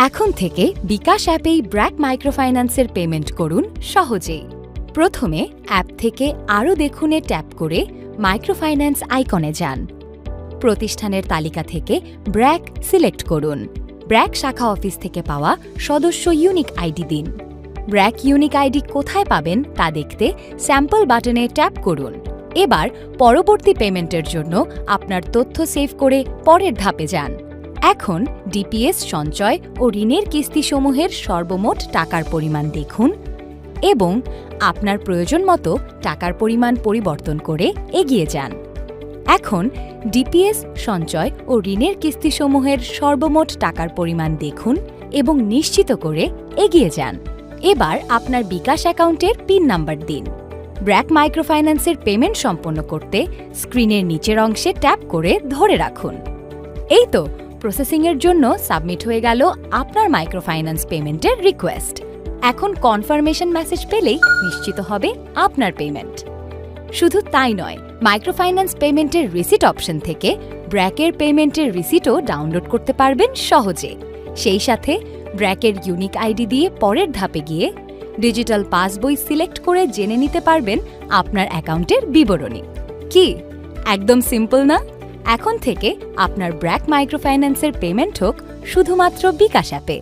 এখন থেকে বিকাশ অ্যাপেই ব্র্যাক মাইক্রোফাইন্যান্সের পেমেন্ট করুন সহজেই। প্রথমে অ্যাপ থেকে আরও দেখুনে ট্যাপ করে মাইক্রোফাইন্যান্স আইকনে যান। প্রতিষ্ঠানের তালিকা থেকে ব্র্যাক সিলেক্ট করুন। ব্র্যাক শাখা অফিস থেকে পাওয়া সদস্য ইউনিক আইডি দিন। ব্র্যাক ইউনিক আইডি কোথায় পাবেন তা দেখতে স্যাম্পল বাটনে ট্যাপ করুন। এবার পরবর্তী পেমেন্টের জন্য আপনার তথ্য সেভ করে পরের ধাপে যান। এখন ডিপিএস সঞ্চয় ও ঋণের কিস্তিসমূহের সর্বমোট টাকার পরিমাণ দেখুন এবং আপনার প্রয়োজন মতো টাকার পরিমাণ পরিবর্তন করে এগিয়ে যান। এখন ডিপিএস সঞ্চয় ও ঋণের কিস্তিসমূহের সর্বমোট টাকার পরিমাণ দেখুন এবং নিশ্চিত করে এগিয়ে যান। এবার আপনার বিকাশ অ্যাকাউন্টের পিন নাম্বার দিন। ব্র্যাক মাইক্রোফাইন্যান্সের পেমেন্ট সম্পন্ন করতে স্ক্রিনের নিচের অংশে ট্যাপ করে ধরে রাখুন। এই তো প্রসেসিংয়ের জন্য সাবমিট হয়ে গেল আপনার মাইক্রোফাইন্যান্স পেমেন্টের রিকোয়েস্ট। এখন কনফার্মেশন মেসেজ পেলেই নিশ্চিত হবে আপনার পেমেন্ট। শুধু তাই নয়, মাইক্রোফাইন্যান্স পেমেন্টের রিসিট অপশন থেকে ব্র্যাকের পেমেন্টের রিসিটও ডাউনলোড করতে পারবেন সহজে। সেই সাথে ব্র্যাকের ইউনিক আইডি দিয়ে পরের ধাপে গিয়ে ডিজিটাল পাসবই সিলেক্ট করে জেনে নিতে পারবেন আপনার অ্যাকাউন্টের বিবরণী। কি একদম সিম্পল না? এখন থেকে আপনার ব্র্যাক মাইক্রোফাইন্যান্সের পেমেন্ট হোক শুধুমাত্র বিকাশ অ্যাপে।